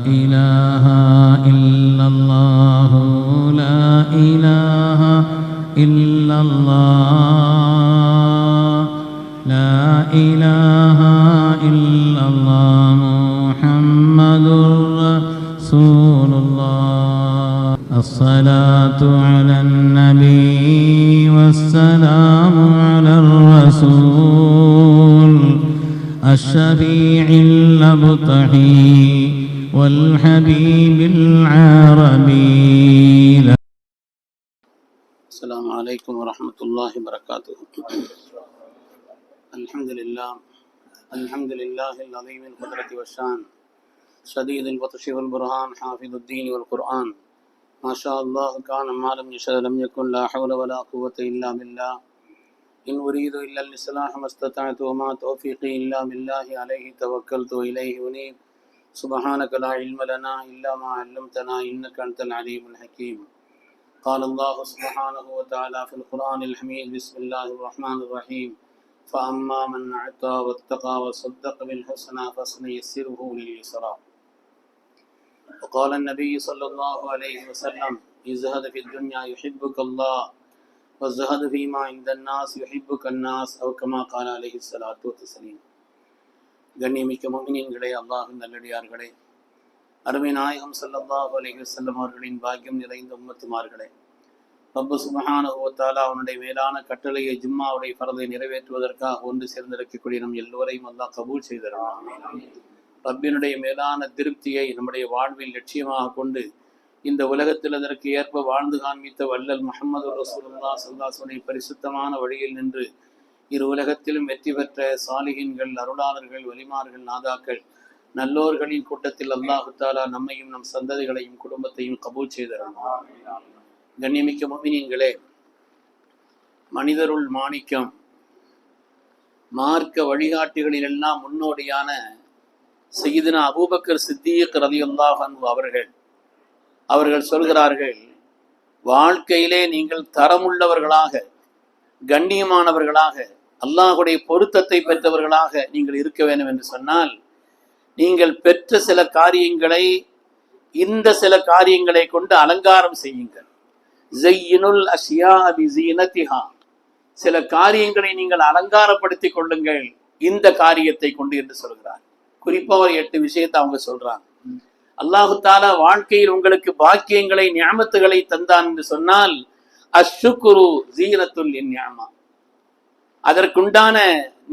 إله إلا الله لا إله إلا الله لا إله إلا الله محمد رسول الله الصلاة على النبي والسلام على الرسول الشفيع الأبطحي والحبيب العربي. السلام عليكم ورحمة الله وبركاته. الحمد لله العظيم القدرة والشان شديد البطش والبرهان حافظ الدين والقرآن ما شاء الله كان ما لم يشاء لم يكن لا حول ولا قوة إلا بالله إن أريد إلا الإصلاح ما استطعت وما توفيقي إلا بالله عليه توكلت وإليه أنيب سبحانك لا علم لنا إلا ما علمتنا إنك أنت العليم الحكيم. قال الله سبحانه وتعالى في القرآن الحميد بسم الله الرحمن الرحيم فأما من أعطى واتقى وصدق بالحسنى فسنيسره لليسرى. وقال النبي صلى الله عليه وسلم ازهد في الدنيا يحبك الله والزهد فيما عند الناس يحبك الناس أو كما قال عليه الصلاة والسلام. கண்ணியமிக்க முஃமினீன்களே, அல்லாஹ்வின் நல்லடியார்களே, அருமை நாயகம் ஸல்லல்லாஹு அலைஹி வஸல்லம் அவர்களின் பாக்கியம் நிறைந்த உம்மத்துமார்களே, ரப்பு சுப்ஹானஹு வ தஆலா அவனுடைய மேலான கட்டளையை ஜும்மாவுடைய ஃபர்தை நிறைவேற்றுவதற்காக ஒன்று சேர்ந்திருக்கக்கூடிய நம் எல்லோரையும் அல்லாஹ் கபூல் செய்தருள்வான். ரப்பினுடைய மேலான திருப்தியை நம்முடைய வாழ்வில் லட்சியமாக கொண்டு இந்த உலகத்தில் அதற்கு ஏற்ப வாழ்ந்து காண்பித்த வல்லல் முஹம்மது ரசூலுல்லாஹ் ஸல்லல்லாஹு அலைஹி வஸல்லம் பரிசுத்தமான வழியில் நின்று இரு உலகத்திலும் வெற்றி பெற்ற சாலிஹீன்கள், அருளாளர்கள், வலிமார்கள், நாதாக்கள், நல்லோர்களின் கூட்டத்தில் அல்லாஹு தஆலா நம்மையும் நம் சந்ததிகளையும் குடும்பத்தையும் கபூல் செய்தருள்வான். கண்ணியமிக்க முஃமினீன்களே, மனிதருள் மாணிக்கம், மார்க்க வழிகாட்டிகளில் எல்லாம் முன்னோடியான சய்யிதுனா அபூபக்கர் சித்தீக் ரலியல்லாஹு அன்ஹு அவர்கள் சொல்கிறார்கள், வாழ்க்கையிலே நீங்கள் தரமுள்ளவர்களாக, கண்ணியமானவர்களாக, அல்லாஹுடைய பொருத்தத்தை பெற்றவர்களாக நீங்கள் இருக்க வேண்டும் என்று சொன்னால், நீங்கள் பெற்ற சில காரியங்களை இந்த சில காரியங்களை கொண்டு அலங்காரம் செய்யுங்கள். ஸய்யினுல் அஷ்யா பிஸீனத்திஹா, சில காரியங்களை நீங்கள் அலங்காரப்படுத்தி கொள்ளுங்கள் இந்த காரியத்தை கொண்டு என்று சொல்கிறார். குறிப்பா ஒரு 8 விஷயத்தை அவங்க சொல்றாங்க. அல்லாஹு தஆலா வாழ்க்கையில் உங்களுக்கு பாக்கியங்களை, நிஅமத்துகளை தந்தான் என்று சொன்னால் அஷ்ஷுக்ரு ஸீனத்துல் நிஅமா, அதற்குண்டான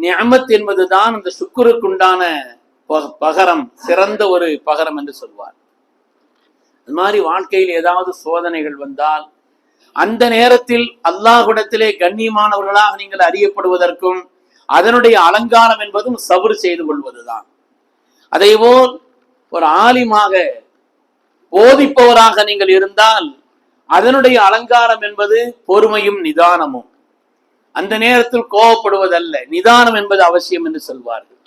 நிஅமத் என்பதுதான் அந்த சுக்குருக்குண்டான பகரம், சிறந்த ஒரு பகரம் என்று சொல்வார். அது மாதிரி வாழ்க்கையில் ஏதாவது சோதனைகள் வந்தால் அந்த நேரத்தில் அல்லாஹ்விடத்திலே கண்ணியமானவர்களாக நீங்கள் அறியப்படுவதற்கும் அதனுடைய அலங்காரம் என்பதும் சபர் செய்து கொள்வதுதான். அதேபோல் ஒரு ஆலிமாக, போதிப்பவராக நீங்கள் இருந்தால் அதனுடைய அலங்காரம் என்பது பொறுமையும் நிதானமும். அந்த நேரத்தில் கோபப்படுவதல்ல, நிதானம் என்பது அவசியம் என்று சொல்வார்கள்.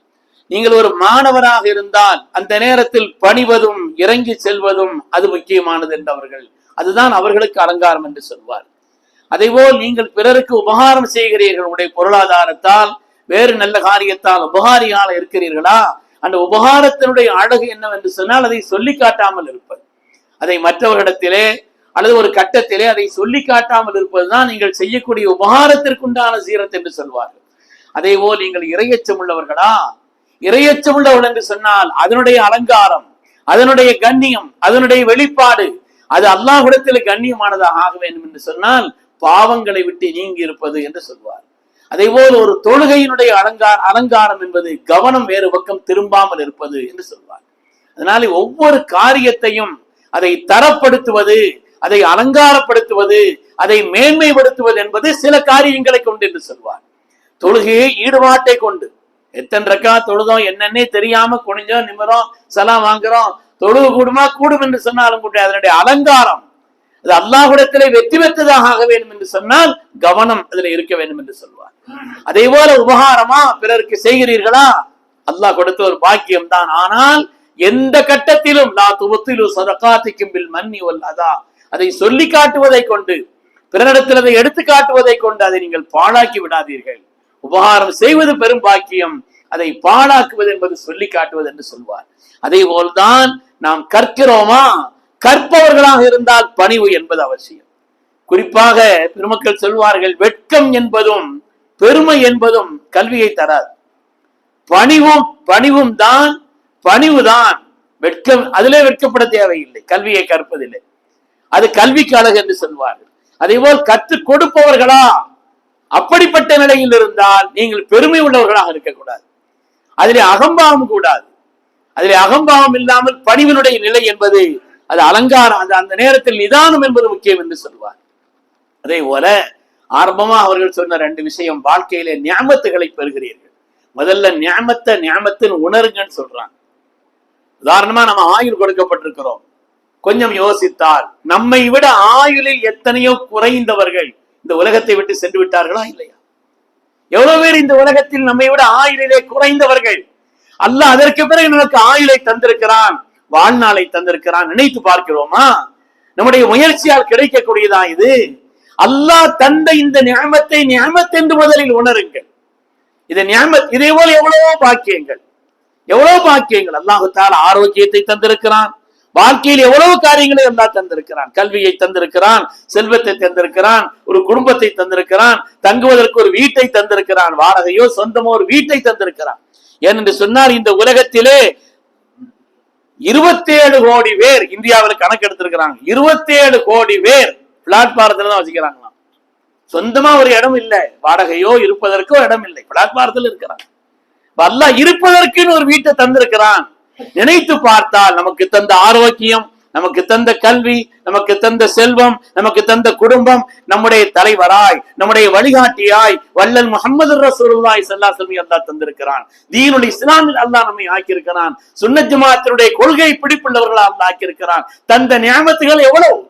நீங்கள் ஒரு மாணவராக இருந்தால் அந்த நேரத்தில் பணிவதும் இறங்கி செல்வதும் அது முக்கியமானது என்றவர்கள், அதுதான் அவர்களுக்கு அலங்காரம் என்று சொல்வார். அதேபோல் நீங்கள் பிறருக்கு உபகாரம் செய்கிறீர்கள், உங்களுடைய பொருளாதாரத்தால் வேறு நல்ல காரியத்தால் உபகாரியாக இருக்கிறீர்களா, அந்த உபகாரத்தினுடைய அழகு என்னவென்று சொன்னால் அதை சொல்லி காட்டாமல் இருப்பது, அதை மற்றவர்களிடத்திலே அல்லது ஒரு கட்டத்திலே அதை சொல்லி காட்டாமல் இருப்பதுதான் நீங்கள் செய்யக்கூடிய உபகாரத்திற்குண்டான சீரத் என்று சொல்வார்கள். அதே போல் நீங்கள் இறையச்சம் உள்ளவர்களா, இறையச்சம் உள்ளவர்கள் என்று சொன்னால் அதனுடைய அலங்காரம், அதனுடைய கண்ணியம், அதனுடைய வெளிப்பாடு அது அல்லாஹ்விடத்தில் கண்ணியமானதாக ஆக வேண்டும் என்று சொன்னால் பாவங்களை விட்டு நீங்கி இருப்பது என்று சொல்வார். அதே போல் ஒரு தொழுகையினுடைய அலங்காரம் என்பது கவனம் வேறு பக்கம் திரும்பாமல் இருப்பது என்று சொல்வார். அதனால ஒவ்வொரு காரியத்தையும் அதை தரப்படுத்துவது, அதை அலங்காரப்படுத்துவது, அதை மேன்மைப்படுத்துவது என்பது சில காரியங்களை கொண்டு என்று சொல்வார். தொழுகையை ஈடுபாட்டை கொண்டு, எத்தனை ரக்கா தொழுதோம் என்னன்னே தெரியாம குனிஞ்சோம், நிமிரம், சலாம் வாங்குறோம், தொழுகு கூடுமா கூடும் என்று சொன்னாலும் கூட அதனுடைய அலங்காரம் அது அல்லாஹ்விடத்திலே வெற்றி பெற்றதாக ஆக வேண்டும் என்று சொன்னால் கவனம் அதுல இருக்க வேண்டும் என்று சொல்வார். அதே போல உபகாரமா பிறருக்கு செய்கிறீர்களா, அல்லாஹ் கொடுத்த ஒரு பாக்கியம் தான். ஆனால் எந்த கட்டத்திலும் லா துபத்திலு ஸதகாத்திக்கும் பில் மன்னி வல் அதா, அதை சொல்லி காட்டுவதை கொண்டு, பிறரிடத்தில் அதை எடுத்து காட்டுவதை கொண்டு அதை நீங்கள் பாழாக்கி விடாதீர்கள். உபகாரம் செய்வது பெரும் பாக்கியம், அதை பாழாக்குவது என்பது சொல்லி காட்டுவது என்று சொல்வார். அதே போல்தான் நாம் கற்கிறோமா, கற்பவர்களாக இருந்தால் பணிவு என்பது அவசியம். குறிப்பாக பெருமக்கள் சொல்வார்கள், வெட்கம் என்பதும் பெருமை என்பதும் கல்வியை தராது. பணிவும் தான், பணிவுதான். வெட்கம் அதிலே வெட்கப்பட தேவையில்லை, கல்வியை கற்பதில்லை. அது கல்விக்கு அழகு என்று சொல்வார்கள். அதே போல் கற்றுக் கொடுப்பவர்களா அப்படிப்பட்ட நிலையில் இருந்தால் நீங்கள் பெருமை உள்ளவர்களாக இருக்கக்கூடாது. அதிலே அகம்பாவம் கூடாது. அதிலே அகம்பாவம் இல்லாமல் பணிவினுடைய நிலை என்பது அது அலங்காரம், அது அந்த நேரத்தில் நிதானம் என்பது முக்கியம் என்று சொல்வார். அதே போல ஆரம்பமா அவர்கள் சொன்ன 2 விஷயம், வாழ்க்கையிலே நியாமத்துகளை பெறுகிறீர்கள். முதல்ல நியாமத்தின் உணருங்கன்னு சொல்றாங்க. உதாரணமா நம்ம ஆயுள் கொடுக்கப்பட்டிருக்கிறோம். கொஞ்சம் யோசித்தால் நம்மை விட ஆயுளில் எத்தனையோ குறைந்தவர்கள் இந்த உலகத்தை விட்டு சென்று விட்டார்களா இல்லையா? எவ்வளவு பேர் இந்த உலகத்தில் நம்மை விட ஆயுளிலே குறைந்தவர்கள். அல்லாஹ் அதற்கு பிறகு நமக்கு ஆயுளை தந்திருக்கிறான், வாழ்நாளை தந்திருக்கிறான். நினைத்து பார்க்கிறோமா? நம்முடைய முயற்சியால் கிடைக்கக்கூடியதா இது? அல்லாஹ் தந்த இந்த நியாமத்தை நியாமத் என்று முதலில் உணருங்கள். இது நியாமத். இதே போல எவ்வளவோ பாக்கியங்கள் அல்லாஹ் தஆலா ஆரோக்கியத்தை தந்திருக்கிறான். வாழ்க்கையில் எவ்வளவு காரியங்களை அல்லாஹ் தந்திருக்கிறான். கல்வியை தந்திருக்கிறான், செல்வத்தை தந்திருக்கிறான், ஒரு குடும்பத்தை தந்திருக்கிறான், தங்குவதற்கு ஒரு வீட்டை தந்திருக்கிறான், வாடகையோ சொந்தமோ ஒரு வீட்டை தந்திருக்கிறான். ஏனென்று சொன்னால் இந்த உலகத்திலே 27 கோடி பேர் இந்தியாவில் கணக்கு எடுத்திருக்கிறாங்க. 27 கோடி பேர் பிளாட்பாரத்துல தான் வசிக்கிறாங்களாம். சொந்தமா ஒரு இடம் இல்லை, வாடகையோ இருப்பதற்கோ இடம் இல்லை, பிளாட்பாரத்தில் இருக்கிறாங்க. அல்லாஹ் இருப்பதற்குன்னு ஒரு வீட்டை தந்திருக்கிறான். நினைத்து பார்த்தால் நமக்கு தந்த ஆரோக்கியம், நமக்கு தந்த கல்வி, நமக்கு தந்த செல்வம், நமக்கு தந்த குடும்பம், நம்முடைய தலைவராய், நம்முடைய வழிகாட்டியாய் வல்லல் முஹம்மது ரசூலுல்லாஹி ஸல்லல்லாஹு அலைஹி வஸல்லம் அல்லாஹ் தந்திருக்கிறான். தீனுல் இஸ்லாமில் அல்லாஹ் நம்மை ஆக்கியிருக்கிறான். சுன்னத் ஜமாஅத்தினுடைய கொள்கை பிடிப்புள்ளவர்களாக அல்லாஹ் ஆக்கியிருக்கிறான். தந்த நியாமத்துகள் எவ்வளவு!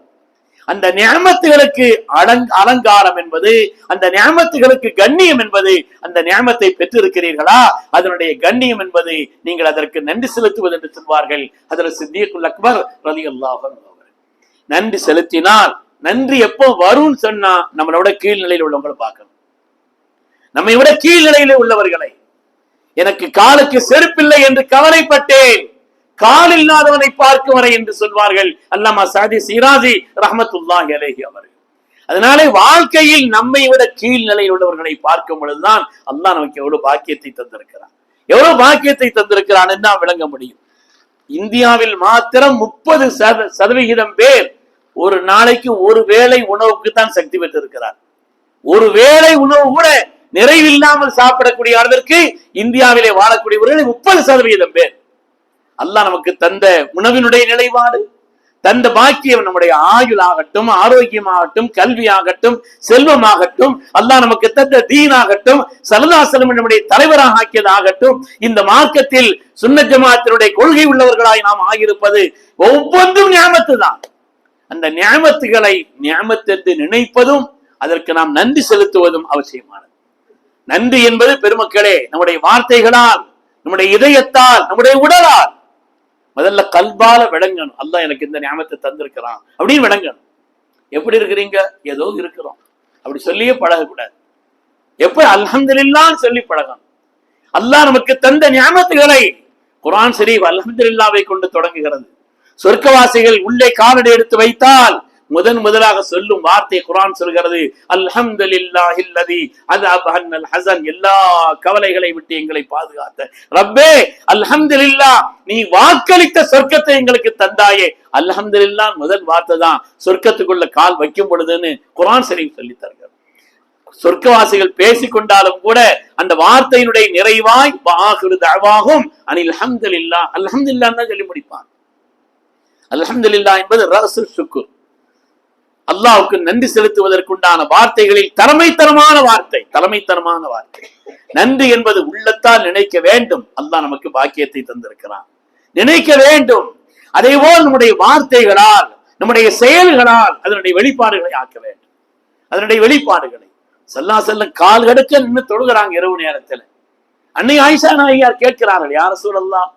அந்த நியாமத்துகளுக்கு அலங்காரம் என்பது, அந்த நியாமத்துகளுக்கு கண்ணியம் என்பது, அந்த நியாமத்தை பெற்றிருக்கிறீர்களா, அதனுடைய கண்ணியம் என்பது நீங்கள் அதற்கு நன்றி செலுத்துவது என்று சொல்வார்கள். ஹஜ்ரத் சித்திகுல் அக்பர் ரலியல்லாஹு அன்ஹு. நன்றி செலுத்தினால், நன்றி எப்போ வரும்னு சொன்னா நம்மளோட கீழ்நிலையில் உள்ளவங்களை பார்க்கணும். நம்மை விட கீழ்நிலையிலே உள்ளவர்களை. எனக்கு காலுக்கு செருப்பில்லை என்று கவலைப்பட்டேன், கால் இல்லாதவனை பார்க்கும் வரை என்று சொல்வார்கள் அல்லாமா சாதி ஷிராஸி ரஹ்மத்துல்லாஹி அலைஹி அவர்கள். அதனாலே வாழ்க்கையில் நம்மை விட கீழ் நிலையில் உள்ளவர்களை பார்க்கும் பொழுதுதான் அல்லாஹ் நமக்கு எவ்வளவு பாக்கியத்தை தந்திருக்கிறான் என்று விளங்க முடியும். இந்தியாவில் மாத்திரம் 30% பேர் ஒரு நாளைக்கு ஒரு வேளை உணவுக்கு தான் சக்தி பெற்றிருக்கிறார். ஒரு வேளை உணவு கூட நிறைவில்லாமல் சாப்பிடக்கூடிய அளவிற்கு இந்தியாவிலே வாழக்கூடியவர்கள் 30% பேர். அல்லாஹ் நமக்கு தந்த உணவினுடைய நிலைப்பாடு, தந்த பாக்கியம், நம்முடைய ஆயுள் ஆகட்டும், ஆரோக்கியமாகட்டும், கல்வியாகட்டும், செல்வமாகட்டும், அல்லாஹ் நமக்கு தந்த தீனாகட்டும், ஸல்லல்லாஹு அலைஹி வஸல்லம் நம்முடைய தலைவராக ஆக்கியதாகட்டும், இந்த மார்க்கத்தில் சுன்னத் ஜமாஅத்தினுடைய கொள்கை உள்ளவர்களாய் நாம் ஆகியிருப்பது ஒவ்வொன்றும் நியாமத்து தான். அந்த நியாமத்துகளை நியாமத் என்று நினைப்பதும் அதற்கு நாம் நன்றி செலுத்துவதும் அவசியமானது. நன்றி என்பது பெருமக்களே நம்முடைய வார்த்தைகளால், நம்முடைய இதயத்தால், நம்முடைய உடலால் முதல்ல கல்பால விளங்கணும். அல்லாஹ் எனக்கு இந்த நியாமத்தை தந்திருக்கிறான் அப்படின்னு விளங்கணும். எப்படி இருக்கிறீங்க? ஏதோ இருக்கிறோம் அப்படி சொல்லியே பழகக்கூடாது. எப்ப அல்ஹம்துலில்லாஹ் சொல்லி பழகணும். அல்லாஹ் நமக்கு தந்த நியாமத்துகளை குர்ஆன் ஷரீஃப் அல்ஹம்துலில்லாஹ்வை கொண்டு தொடங்குகிறது. சொர்க்கவாசிகள் உள்ளே காலடி எடுத்து வைத்தால் முதலாக சொல்லும் வார்த்தை குர்ஆன் சொல்கிறது, அல்ஹம்துலில்லாஹில்லதி அஸஅப அன்னல் ஹஸன். எல்லா கவலைகளை விட்டு எங்களை பாதுகாத்த ரப்பே அல்ஹம்துலில்லாஹ், நீ வாக்களித்த சொர்க்கத்தை எங்களுக்கு தந்தாயே. அல்ஹம்துலில்லாஹ் முதல் வார்த்தை தான் சொர்க்கத்துக்குள்ள கால் வைக்கும் பொழுதுன்னு குர்ஆன் ஷரீஃப் சொல்லி தருகிறது. சொர்க்கவாசிகள் பேசிக்கொண்டாலும் கூட அந்த வார்த்தையினுடைய நிறைவாய் வாஹிரு தஅவாஹும் அனில் ஹம்துலில்லாஹ், அல்ஹம்துலில்லாஹ் தான் சொல்லி முடிப்பான். அல்ஹம்துலில்லாஹ் என்பது ரஸுல் ஷுக்ர், அல்லாஹ்வுக்கு நன்றி செலுத்துவதற்குண்டான வார்த்தைகளில் தலைமைத்தரமான வார்த்தை. நன்றி என்பது உள்ளத்தால் நினைக்க வேண்டும். அல்லாஹ் நமக்கு பாக்கியத்தை தந்திருக்கிறான், நினைக்க வேண்டும். அதே போல் நம்முடைய வார்த்தைகளால், நம்முடைய செயல்களால் அதனுடைய வெளிப்பாடுகளை ஆக்க வேண்டும். அதனுடைய வெளிப்பாடுகளை ஸல்லல்லாஹு அலைஹி வஸல்லம் கால் கடுக்க நின்று தொழுகிறாங்க இரவு நேரத்தில். அன்னை ஆயிஷா நாயகியார் கேட்கிறார்கள், யா ரசூலல்லாஹ்,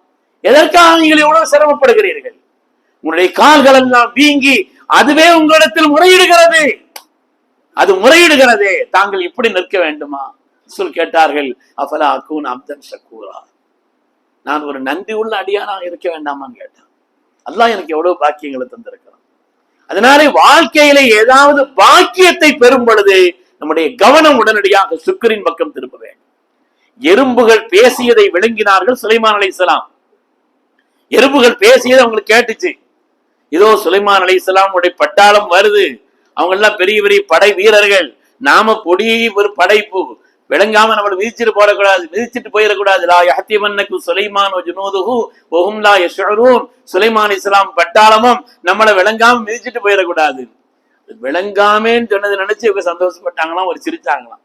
எதற்காக நீங்கள் எவ்வளவு சிரமப்படுகிறீர்கள்? உங்களுடைய கால்கள் எல்லாம் வீங்கி அதுவே உங்களிடத்தில் முறையிடுகிறது. தாங்கள் இப்படி நிற்க வேண்டுமா? சொல் கேட்டார்கள், அஃபலா அகூன அப்தன் ஷக்கூரா, நான் ஒரு நன்றி உள்ள அடியானா இருக்க வேண்டாமான்னு கேட்டான். அல்லாஹ் எனக்கு எவ்வளவு பாக்கியங்களை தந்திருக்கிறான். அதனால வாழ்க்கையில ஏதாவது பாக்கியத்தை பெறும் பொழுது நம்முடைய கவனம் உடனடியாக சுக்கரின் பக்கம் திரும்ப வேண்டும். எறும்புகள் பேசியதை விளங்கினார்கள் சுலைமான் அலைஹிஸ்ஸலாம். எறும்புகள் பேசியது அவங்களுக்கு கேட்டுச்சு. இதோ சுலைமான் அலைஹிஸ்ஸலாம் உடைய பட்டாளம் வருது, அவங்க எல்லாம் பெரிய பெரிய படை வீரர்கள், நாம பொடி ஒரு படைப்பு, விளங்காம நம்மளை மிதிச்சிட்டு போயிடக்கூடாது. லா யஹ்திமன்னகு சுலைமான் ஜுனூதுஹு வஹும் லா யஷ்உரூன், சுலைமான் அலைஹிஸ்ஸலாம் பட்டாளமும் நம்மளை விளங்காம மிதிச்சிட்டு போயிடக்கூடாது. விளங்காமேன்னு சொன்னது நினைச்சு இவங்க சந்தோஷப்பட்டாங்களாம், ஒரு சிரிச்சாங்களாம்.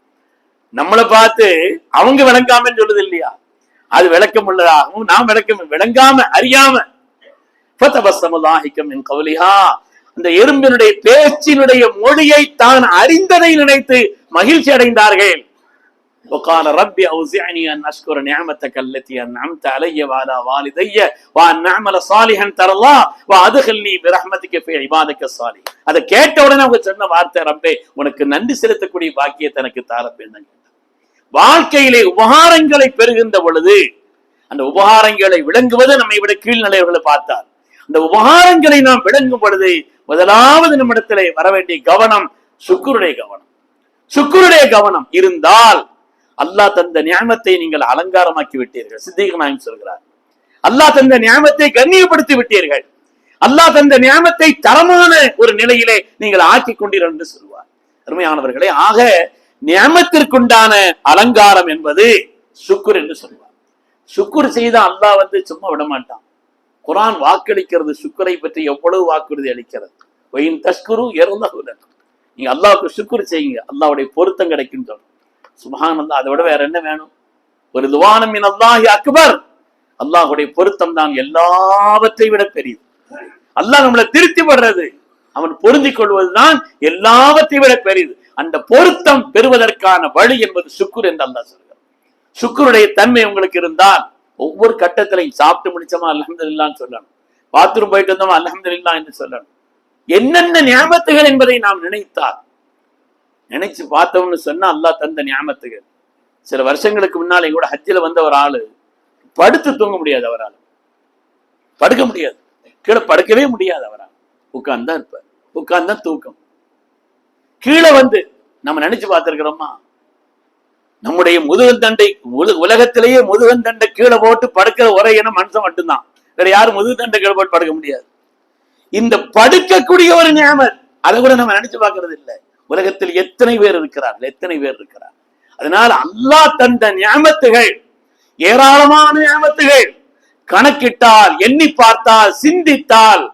நம்மளை பார்த்து அவங்க விளங்காமன்னு சொல்லுது இல்லையா, அது விளக்கம் உள்ளதாகவும் நாம் விளங்காம அறியாம அந்த எறும்பினுடைய பேச்சினுடைய மொழியை தான் அறிந்ததை நினைத்து மகிழ்ச்சி அடைந்தார்கள். وقال ربي أوزعني أن أشكر نعمتك التي أنعمت علي وعلى والدي وأن أعمل صالحا ترضاه وأدخلني برحمتك في عبادك الصالحين. அதை கேட்ட உடனே அவங்க சொன்ன வார்த்தை, ரப்பே உனக்கு நன்றி செலுத்தக்கூடிய பாக்கியத்தை எனக்கு தாரப்பேன். வாழ்க்கையிலே உபகாரங்களை பெறுகின்ற பொழுது அந்த உபகாரங்களை விளங்குவது நம்மை விட கீழ்நிலையவர்களை பார்த்தார். அந்த உபகாரங்களை நாம் விளங்கும் பொழுது முதலாவது நம்மிடத்திலே வர வேண்டிய கவனம் சுக்குருடைய கவனம். சுக்குருடைய கவனம் இருந்தால் அல்லாஹ் தந்த நியாமத்தை நீங்கள் அலங்காரமாக்கி விட்டீர்கள். சித்திக் நாயகம் சொல்கிறார், அல்லாஹ் தந்த நியாமத்தை கண்ணியப்படுத்தி விட்டீர்கள், அல்லாஹ் தந்த நியாமத்தை தரமான ஒரு நிலையிலே நீங்கள் ஆக்கி கொண்டீர்கள் என்று சொல்வார். அருமையானவர்களே, ஆக நியாமத்திற்குண்டான அலங்காரம் என்பது சுக்குர் என்று சொல்வார். சுக்குர் செய்த அல்லாஹ் சும்மா விட மாட்டான். குர்ஆன் வாக்களிக்கிறது சுக்குரை பற்றி எவ்வளவு வாக்குறுதி அளிக்கிறது. வயின் தஷ்குரு யர்லஹு லக்கும், நீங்க அல்லாஹ்வுக்கு சுக்குர் செய்யுங்க, அல்லாஹ்வுடைய பொருத்தம் கிடைக்கும் சொல்றோம். சுப்ஹானல்லாஹ், அதை விட வேற என்ன வேணும்? ஒரு துவானம் மின் அல்லாஹி அக்பர், அல்லாஹ்வுடைய பொருத்தம் தான் எல்லாவற்றை விட பெரியது. அல்லாஹ் நம்மளை திருப்தி படுறது, அவன் பொருந்திக் கொள்வதுதான் எல்லாவற்றை விட பெரியது. அந்த பொருத்தம் பெறுவதற்கான வழி என்பது சுக்குர் என்று அல்லாஹ் சொல்கிறார். சுக்குருடைய தன்மை உங்களுக்கு இருந்தால் ஒவ்வொரு கட்டத்திலையும் சாப்பிட்டு முடிச்சோமா அல்ஹம்துலில்லாஹ்னு சொல்லணும், பாத்ரூம் போயிட்டு வந்தோமா அல்ஹம்துலில்லாஹ் என்று சொல்லணும். என்னென்ன நியாமத்துகள் என்பதை நாம் நினைச்சு பார்த்தோம்னு சொன்னா அல்லாஹ் தந்த நியாமத்துகள். சில வருஷங்களுக்கு முன்னாலே கூட ஹஜ்ஜில் வந்த ஒரு ஆளு படுத்து தூங்க முடியாது, அவரால் படுக்க முடியாது, கீழே படுக்கவே முடியாது, அவரால் உட்கார்ந்தான் இருப்பார், உட்கார்ந்தான் தூக்கம். கீழே நம்ம நினைச்சு பார்த்திருக்கிறோமா? நம்முடைய முதுகந்தண்டை உலகத்திலேயே முதுகந்தண்டை கீழே போட்டு படுக்கிற ஒரே இனம் மனுஷன் மட்டும்தான், வேற யாரும் முதுகந்தண்டை கீழே போட்டு படுக்க முடியாது. இந்த படுக்கக்கூடிய ஒரு நியாமத், அதை கூட நம்ம நினைச்சு பார்க்கறது இல்லை. உலகத்தில் எத்தனை பேர் இருக்கிறார்கள். அதனால அல்லாஹ் தந்த நியாமத்துகள் ஏராளமான நியாமத்துகள், கணக்கிட்டால், எண்ணி பார்த்தால், சிந்தித்தால்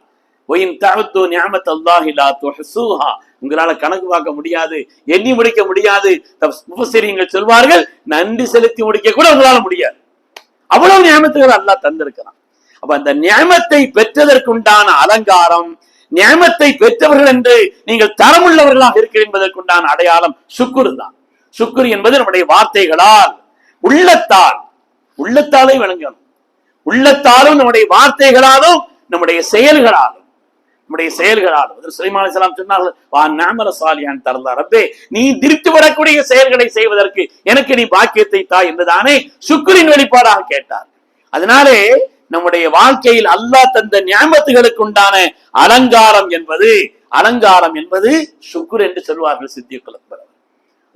உங்களால கணக்கு பார்க்க முடியாது, எண்ணி முடிக்க முடியாது. முஃபஸ்ஸிரீன்கள் சொல்வார்கள், நன்றி செலுத்தி முடிக்க கூட உங்களால முடியாது. அவ்வளவு நியாமத்துகள் அல்லாஹ் தந்திருக்கிறான். அப்ப அந்த நியாமத்தை பெற்றதற்குண்டான அலங்காரம், நியாமத்தை பெற்றவர்கள் என்று நீங்கள் தரமுள்ளவர்களாக இருக்கிற என்பதற்குண்டான அடையாளம் சுக்குரு தான். சுக்குரு என்பது நம்முடைய வார்த்தைகளால், உள்ளத்தாலே விளங்கணும். உள்ளத்தாலும், நம்முடைய வார்த்தைகளாலும், நம்முடைய செயல்களாலும் சுலைமான் அலைஹிஸ்ஸலாம் சொன்னார்கள், வா நஅமல சாலிஹன் தர்தா ரப்பே, நீ திருப்தி படக்கூடிய செயல்களை செய்வதற்கு எனக்கு நீ பாக்கியத்தை தா என்றுதானே சுக்குரின் வெளிப்பாடாக கேட்டார். அதனாலே நம்முடைய வாழ்க்கையில் அல்லாஹ் தந்த நியாமத்துகளுக்கு உண்டான அலங்காரம் என்பது சுக்குர் என்று சொல்வார்கள் சித்திக்குல் அக்பர்.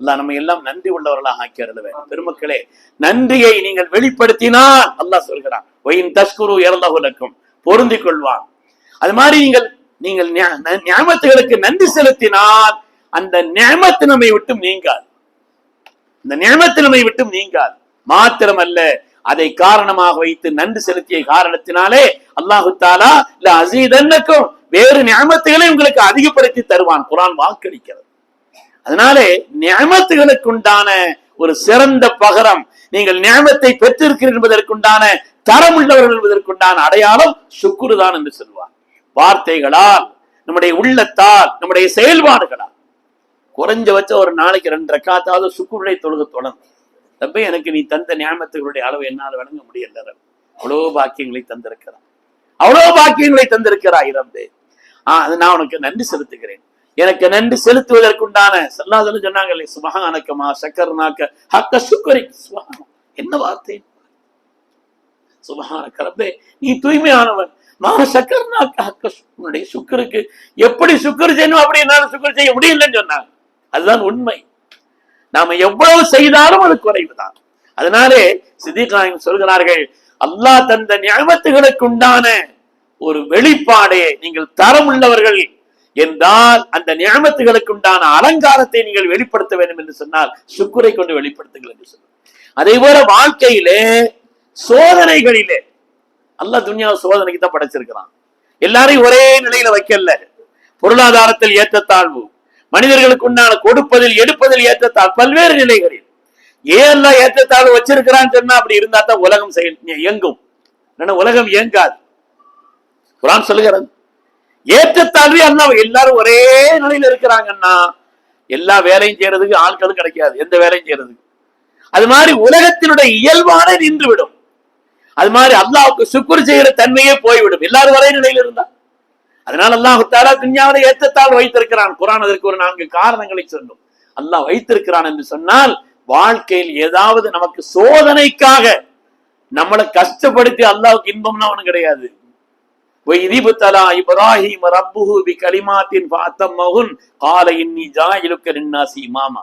அல்லாஹ் நம்ம எல்லாம் நன்றி உள்ளவர்களாக ஆக்கி அருள வேண்டும். பெருமக்களே, நன்றியை நீங்கள் வெளிப்படுத்தினால் அல்லாஹ் சொல்கிறான், வயின் தஷ்குரு யர்லஹு லக்கும், பொருந்திக் கொள்வான். அது மாதிரி நீங்கள் நியாமத்துகளுக்கு நன்றி செலுத்தினால் அந்த நியாமத்து நம்மை விட்டும் நீங்காது. மாத்திரமல்ல, அதை காரணமாக வைத்து நன்றி செலுத்திய காரணத்தினாலே அல்லாஹு தஆலா லா அஸீதன்னக்கும், வேறு நியாமத்துகளை உங்களுக்கு அதிகப்படுத்தி தருவான். குர்ஆன் வாக்களிக்கிறது. அதனாலே நியாமத்துகளுக்கு உண்டான ஒரு சிறந்த பகரம், நீங்கள் நியாமத்தை பெற்றிருக்கிறீர்கள் என்பதற்குண்டான தரம் உள்ளவர்கள் என்பதற்குண்டான அடையாளம் சுக்குரு தான் என்று சொல்வார். வார்த்தைகளால், நம்முடைய உள்ளத்தால், நம்முடைய செயல்பாடுகளால் குறைஞ்சபட்ச ஒரு நாளைக்கு 2 ரக்காத்தாவது சுக்குருடைய தொழுகை தொடங்கும். ரப்பே, எனக்கு நீ தந்த நியாமத்துகளுடைய அளவு என்னால் வழங்க முடியல, அவ்வளவு பாக்கியங்களை தந்திருக்கிறாய் ரப்பே, அது நான் உனக்கு நன்றி செலுத்துகிறேன். எனக்கு நன்றி செலுத்துவதற்குண்டான சல்லாஹ் சொன்னாங்களே, சுபஹானக்கமா ஷக்கர்னாக்க ஹக்க சுக்ரி. சுபஹான், என்ன வார்த்தை! சுபஹானக ரப்பே, நீ தூய்மையானவன். மா ஷக்கர்னாக்க ஹக்க சுக்ரி, சுக்கருக்கு எப்படி சுக்கர் செய்யணும் அப்படி என்னால சுக்கர் செய்ய முடியலன்னு சொன்னாங்க. அதுதான் உண்மை. நாம எவ்வளவு செய்தாலும் அது குறைவுதான். அதனாலே சித்திக் நாயகம் சொல்கிறார்கள், அல்லாஹ் தந்த நிஅமத்துகளுக்கு உண்டான ஒரு வெளிப்பாடே நீங்கள் தரம் உள்ளவர்கள் என்றால் அந்த நிஅமத்துகளுக்கு உண்டான அலங்காரத்தை நீங்கள் வெளிப்படுத்த வேண்டும் என்று சொன்னால் சுக்குரை கொண்டு வெளிப்படுத்துங்கள் என்று சொன்னார். அதே போல வாழ்க்கையிலே சோதனைகளிலே, அல்லாஹ் துன்யாவை சோதனைக்கு தான் படைச்சிருக்கிறான். எல்லாரையும் ஒரே நிலையில வைக்கல. பொருளாதாரத்தில் ஏற்றத்தாழ்வு, மனிதர்களுக்கு உண்டான கொடுப்பதில் எடுப்பதில் ஏற்றத்தாழ்வு, பல்வேறு நிலைகளில் ஏன் எல்லாம் ஏற்றத்தாழ்வு வச்சிருக்கிறான்னு சொன்னா அப்படி இருந்தா தான் உலகம் இயங்கும். உலகம் இயங்காது. குர்ஆன் சொல்லுகிறது, ஏற்றத்தாழ்வே அண்ணா எல்லாரும் ஒரே நிலையில இருக்கிறாங்கன்னா எல்லா வேலையும் செய்யறதுக்கு ஆட்களும் கிடைக்காது, எந்த வேலையும் செய்யறதுக்கு. அது மாதிரி உலகத்தினுடைய இயல்பான நின்று விடும். அது மாதிரி அல்லாஹ்வுக்கு சுக்ர் செய்யற தன்மையே போய்விடும் எல்லாரும் ஒரே நிலையில இருந்தா. அதனால அல்லாஹ் தஆலா துன்யாவை ஏற்றத்தாழ்வு வைத்திருக்கிறான். குர்ஆன் அதற்கு ஒரு 4 காரணங்களை சொன்னோம். அல்லாஹ் வைத்திருக்கிறான் என்று சொன்னால் வாழ்க்கையில் ஏதாவது நமக்கு சோதனைக்காக நம்மளை கஷ்டப்படுத்தி அல்லாஹ்வுக்கு இன்பம்னா ஒண்ணு கிடையாது. இப்ராஹிம் ரப்புஹு பிகலிமாத்தின் ஃபஅத்தம்மஹுன் قال இன்னி ஜாயிலுக லின்னாஸி இமாமா.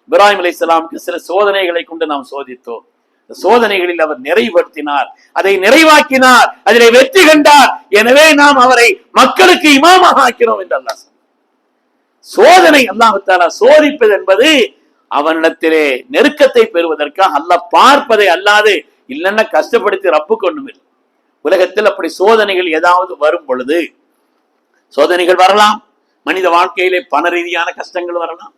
இப்ராஹிம் அலைஹிஸ்ஸலாமுக்கு சில சோதனைகளை கொண்டு நாம் சோதித்தோம். சோதனைகளில் அவர் நிறைவேற்றினார், அதை நிறைவாக்கினார், அதிலே வெற்றி கண்டார். எனவே நாம் அவரை மக்களுக்கு இமாமாக ஆக்கிறோம் என்று அல்லாஹ் சொன்னார். சோதனை அல்லாஹ் தஆலா சோதிப்பது என்பது அவனிடத்திலே நெருக்கத்தை பெறுவதற்காக அல்லாஹ் பார்ப்பதை அல்லாது இல்லைன்னா கஷ்டப்படுத்தி ரப்புக்கு ஒண்ணுமில்லை. உலகத்தில் அப்படி சோதனைகள் ஏதாவது வரும் பொழுது, சோதனைகள் வரலாம், மனித வாழ்க்கையிலே பண ரீதியான கஷ்டங்கள் வரலாம்,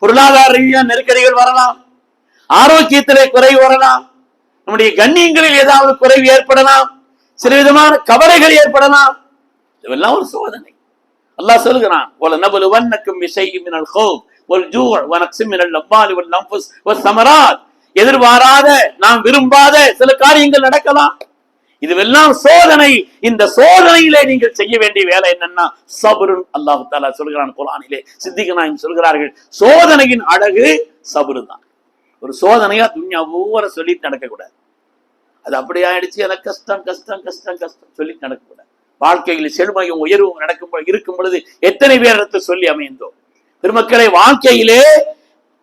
பொருளாதார ரீதியான நெருக்கடிகள் வரலாம், ஆரோக்கியத்திலே குறைவு வரலாம், நம்முடைய கண்ணியங்களில் ஏதாவது குறைவு ஏற்படலாம், சில விதமான கவலைகள் ஏற்படலாம். இதெல்லாம் ஒரு சோதனை. அல்லாஹ் சொல்கிறான், வலநபலுவன்னக்கும் பிஷைஇம் மினல் கௌஃப் வல் ஜூஅ் வ நக்ஸிம் மினல் அம்வாலி வல் அன்ஃபுஸ் வஸ் ஸமராத். எதிர்பாராத, நாம் விரும்பாத சில காரியங்கள் நடக்கலாம். இதுவெல்லாம் சோதனை. இந்த சோதனையிலே நீங்கள் செய்ய வேண்டிய வேலை என்னன்னா சபுருன். அல்லாஹ் தஆலா சொல்கிறான் குர்ஆனிலே, சித்திக் நாயகம் சொல்கிறார்கள், சோதனையின் அழகு சபுரு தான். ஒரு சோதனையா துன்யா ஒவ்வொரு சொல்லிட்டு நடக்கக்கூடாது. அது அப்படி ஆயிடுச்சு, எனக்கு கஷ்டம் கஷ்டம் கஷ்டம் கஷ்டம் சொல்லிட்டு நடக்கக்கூடாது. வாழ்க்கையில் செழுமையும் உயர்வும் இருக்கும் பொழுது எத்தனை பேரிடத்தை சொல்லி அமைந்தோம். பெருமக்களை, வாழ்க்கையிலே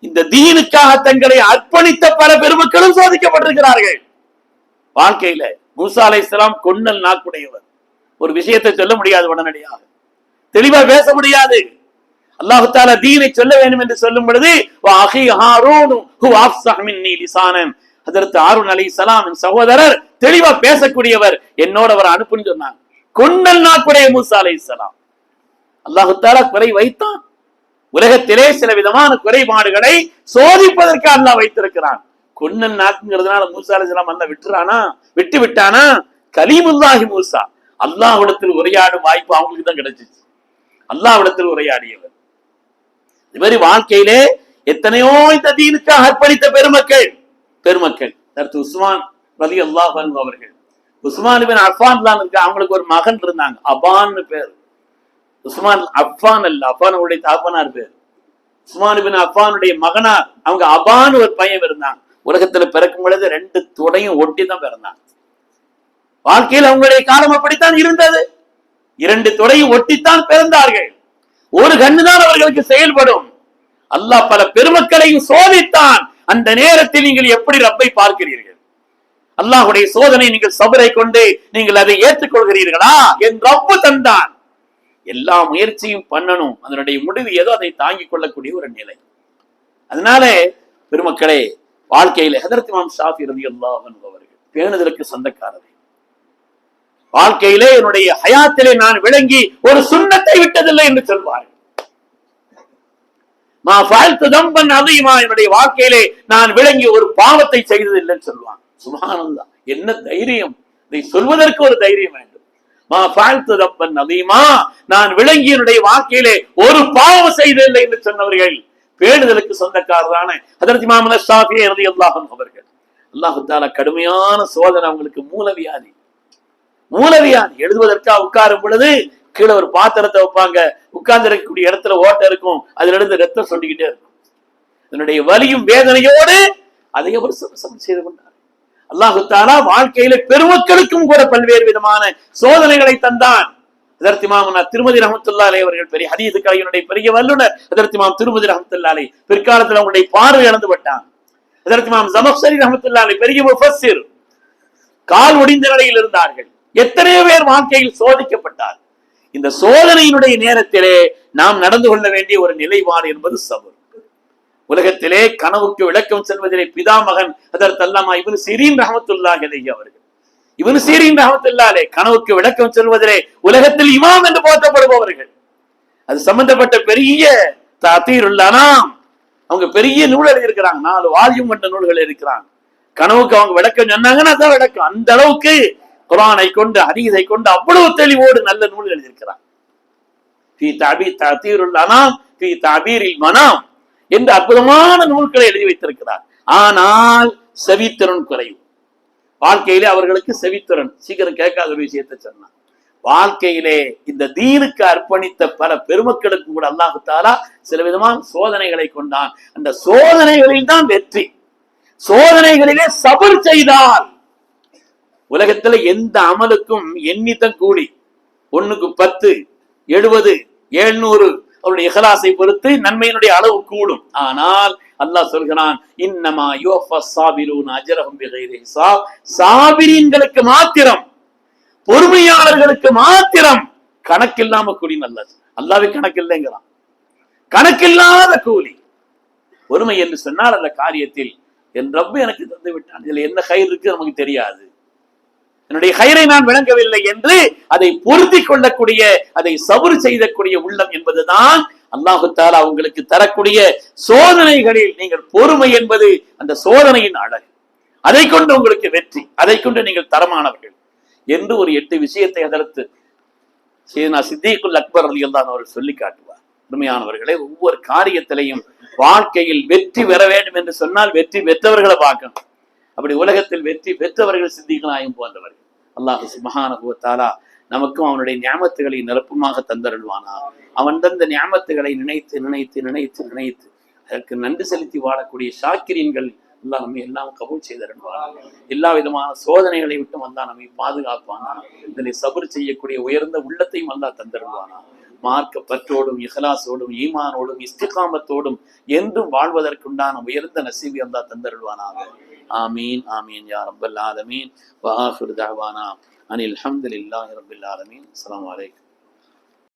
இந்த தீனுக்காக தங்களை அர்ப்பணித்த பல பெருமக்களும் சோதிக்கப்பட்டிருக்கிறார்கள். வாழ்க்கையில மூசா அலைஹிஸ்ஸலாம் கொன்னல் நாக்குடையவர். ஒரு விஷயத்தை சொல்ல முடியாது, உடனடியாக தெளிவா பேச முடியாது. அல்லாஹ் தஆலா தீனை சொல்ல வேண்டும் என்று சொல்லும் பொழுது வஅஹி ஹாரூன் ஹுவ அஃஸஹு மின்னி லிசானன், ஹஜ்ரத் ஹாரூன் அலைஹிஸ்ஸலாம் என் சகோதரர் தெளிவா பேசக்கூடியவர், என்னோட அவர் அனுப்புன்னு சொன்னாங்க. கொன்னல் நாக்குடைய மூசா அலைஹிஸ்ஸலாம் அல்லாஹ் தஆலா குறை வைத்தான். உலகத்திலே சில விதமான குறைபாடுகளை சோதிப்பதற்கு அல்லாஹ் வைத்திருக்கிறான். கொன்னல் நாக்குங்கிறதுனால மூசா அலைஹிஸ்ஸலாம் அல்லாஹ் விட்டு விட்டானா? கலீமுல்லாஹி மூசா, அல்லாஹ்விடத்தில் உரையாடும் வாய்ப்பு அவங்களுக்கு தான் கிடைச்சிச்சு. அல்லாஹ்விடத்தில் உரையாடியவர். இவரி வாழ்க்கையிலே எத்தனையோ இந்த தீனுக்காக அர்ப்பணித்த பெருமக்கள் உஸ்மான் ரலியல்லாஹு அன்ஹு அவர்கள். உஸ்மான் இப்னு அஃபான் தான் இருக்கு. அவங்களுக்கு ஒரு மகன் இருந்தாங்க, அபான்னு பேர். உஸ்மான் அஃபான் அல்ல, அஃபானுடைய தகப்பனார் பேர். உஸ்மான் இப்னு அஃபானுடைய மகனார் அவங்க அபான் ஒரு பையன் இருந்தாங்க. உலகத்துல பிறக்கும் பொழுது 2 தொடையும் ஒட்டி தான் பிறந்தாங்க. வாழ்க்கையில் அவங்களுடைய காலம் அப்படித்தான் இருந்தது. 2 தொடையும் ஒட்டித்தான் பிறந்தார்கள். ஒரு கண்ணுதான் அவர்களுக்கு செயல்படும். அல்லாஹ் பல பெருமக்களையும் சோதித்தான். அந்த நேரத்தில் நீங்கள் எப்படி ரப்பை பார்க்கிறீர்கள்? அல்லாஹ்வுடைய சோதனை நீங்கள் சபரை கொண்டு நீங்கள் அதை ஏற்றுக்கொள்கிறீர்களா? என் ரப்பு தந்தான். எல்லா முயற்சியும் பண்ணணும், அதனுடைய முடிவு ஏதோ அதை தாங்கிக் கொள்ளக்கூடிய ஒரு நிலை. அதனால பெருமக்களே, வாழ்க்கையில ஹஜ்ரத் இமாம் ஷாஃபி ரலியல்லாஹு அன்ஹு அவர்கள் பேணுதலுக்கு சொந்தக்காரர். வாழ்க்கையிலே என்னுடைய ஹயாத்திலே நான் விளங்கி ஒரு சுன்னத்தை விட்டதில்லை என்று சொல்வார்கள். மா ஃபஅல்து தம்பன் அதீமா, என்னுடைய வாழ்க்கையிலே நான் விளங்கி ஒரு பாவத்தை செய்ததில்லைன்னு சொல்வாங்க. சுப்ஹானல்லாஹ், என்ன தைரியம்! இதை சொல்வதற்கு ஒரு தைரியம் வேண்டும். மா ஃபஅல்து தம்பன் அதீமா, நான் விளங்கி என்னுடைய வாழ்க்கையிலே ஒரு பாவம் செய்ததில்லை என்று சொன்னவர்கள் பேணுதலுக்கு சொந்தக்காரரான ஹஜ்ரத் இமாம் ஷாஃபி ரலியல்லாஹு அன்ஹு அவர்கள். அல்லாஹ் தஆலா கடுமையான சோதனை அவங்களுக்கு, மூலவியாதி எழுதுவதற்காக உட்காரும் பொழுது கீழே ஒரு பாத்திரத்தை வைப்பாங்க, உட்கார்ந்து இருக்கக்கூடிய இடத்துல ஓட்டை இருக்கும், அதுல இருந்து ரத்தம் சொல்லிக்கிட்டே இருக்கும். இதனுடைய வலியும் வேதனையோடு அதை அவர் செய்து கொண்டார். அல்லாஹு தஆலா வாழ்க்கையில பெருமக்களுக்கும் கூட பல்வேறு விதமான சோதனைகளை தந்தான். ஹஜ்ரத் இமாம் திருமதி ரஹ்மத்துல்லாஹி அலைஹி அவர்கள் பெரிய ஹதீஸ் கலையினுடைய பெரிய வல்லுனர். ஹஜ்ரத் இமாம் திருமதி ரஹ்மத்துல்லாஹி அலைஹி பிற்காலத்தில் அவங்களுடைய பார்வை இழந்து விட்டாங்க. ஹஜ்ரத் இமாம் ஜமக்ஷரி ரஹ்மத்துல்லாஹி அலைஹி பெரிய முஃபஸ்ஸிர், கால் ஒடிந்த நிலையில் இருந்தார்கள். எத்தனையோ பேர் வாழ்க்கையில் சோதிக்கப்பட்டார். இந்த சோதனையினுடைய நேரத்திலே நாம் நடந்து கொள்ள வேண்டிய ஒரு நிலைப்பாடு என்பது சபர். உலகத்திலே கனவுக்கு விளக்கம் செல்வதிலே பிதாமகன் ஹஜ்ரத் அல்லாமா இப்னு சீரீன் ரஹ்மத்துல்லாஹி அலைஹி அவர்கள். இப்னு சீரீன் ரஹ்மத்துல்லாஹி அலைஹி கனவுக்கு விளக்கம் செல்வதிலே உலகத்தில் இமாம் என்று போற்றப்படுபவர்கள். அது சம்பந்தப்பட்ட பெரிய தஅதீருல் அனாம், அவங்க பெரிய நூல் எழுதியிருக்கிறாங்க, 4 வால்யூம் கொண்ட நூல்கள் இருக்கிறாங்க. கனவுக்கு அவங்க விளக்கம் சொன்னாங்கன்னா அதான் விளக்கம். அந்த அளவுக்கு குர்ஆனை கொண்டு ஹதீஸை கொண்டு அவ்வளவு தெளிவோடு நல்ல நூல் எழுதியிருக்கிறாங்க. ஃபீ தஅதீருல் அனாம் ஃபீ தஅபீரில் மனாம் என்று அற்புதமான நூல்களை எழுதி வைத்திருக்கிறார். ஆனால் செவித்திறன் குறைவு. வாழ்க்கையிலே அவர்களுக்கு செவித்திறன் சீக்கிரம் கேட்காத ஒரு விஷயத்தை சொன்னார். வாழ்க்கையிலே இந்த தீனுக்கு அர்ப்பணித்த பல பெருமக்களுக்கு கூட அல்லாஹ் தஆலா சில விதமான சோதனைகளை கொண்டான். அந்த சோதனைகளில் தான் வெற்றி. சோதனைகளிலே சபர் செய்தால் உலகத்துல எந்த அமலுக்கும் எண்ணித்தான் கூலி. 1க்கு 10, 70, 700 அவருடைய இஹ்லாஸை பொறுத்து நன்மையினுடைய அளவு கூடும். ஆனால் அல்லாஹ் சொல்கிறான், இன்னமா யுவஃபஸ் ஸாபிரூன அஜ்ரஹும் பிகைரி ஹிசாப். சாபிரீன்களுக்கு மாத்திரம், பொறுமையாளர்களுக்கு மாத்திரம் கணக்கில்லாம கூலி. அல்லாஹ்வே கணக்கில்லைங்கிறான். கணக்கில்லாத கூலி. பொறுமை என்று சொன்னால் அந்த காரியத்தில் என் ரப்பு எனக்கு தந்து விட்டான், இதுல என்ன கயிறு இருக்கு நமக்கு தெரியாது, என்னுடைய கயிறை நான் விளங்கவில்லை என்று அதை பொருத்தி கொள்ளக்கூடிய, அதை சபர் செய்யக்கூடிய உள்ளம் என்பதுதான் அல்லாஹு தஆலா உங்களுக்கு தரக்கூடிய சோதனைகளில் நீங்கள் பொறுமை என்பது அந்த சோதனையின் அழகு. அதை கொண்டு உங்களுக்கு வெற்றி, அதை கொண்டு நீங்கள் தரமானவர்கள் என்று ஒரு 8 விஷயத்தை அதற்கு சையதுனா சித்தீக்குல் அக்பர் ரலியல்லாஹு அவர்கள் சொல்லி காட்டுவார். உண்மையானவர்களே, ஒவ்வொரு காரியத்திலையும் வாழ்க்கையில் வெற்றி பெற வேண்டும் என்று சொன்னால் வெற்றி பெற்றவர்களை பார்க்கணும். அப்படி உலகத்தில் வெற்றி பெற்றவர்கள் சித்திக் நாயகம் போன்றவர்கள். அல்லாஹ் சுப்ஹானஹு வ தஆலா நமக்கும் அவனுடைய நியாமத்துகளை நிரப்பமாக தந்தருள்வானா. அவன் தந்த நியாமத்துகளை நினைத்து நினைத்து நினைத்து நினைத்து அதற்கு நன்றி செலுத்தி வாழக்கூடிய ஷாக்கிரீன்கள் அல்லாஹ் நம்மை எல்லாம் கபூல் செய்தருள்வானா. எல்லா விதமான சோதனைகளை விட்டும் அல்லாஹ் நம்மை பாதுகாப்பானா. இதனை சபர் செய்யக்கூடிய உயர்ந்த உள்ளத்தையும் அல்லாஹ் தந்தருள்வானா. மார்க்க பற்றோடும் இஹ்லாஸோடும் ஈமானோடும் இஸ்திகாமத்தோடும் என்றும் வாழ்வதற்குண்டான உயர்ந்த நசீபை அல்லாஹ் தந்தருள்வானாக. ஆமீன் ஆமீன் யா ரப்பல் ஆலமீன். வ ஆகிரு தஅவானா அனில் ஹம்துலில்லாஹி ரப்பில் ஆலமீன். அஸ்ஸலாமு அலைக்கும்.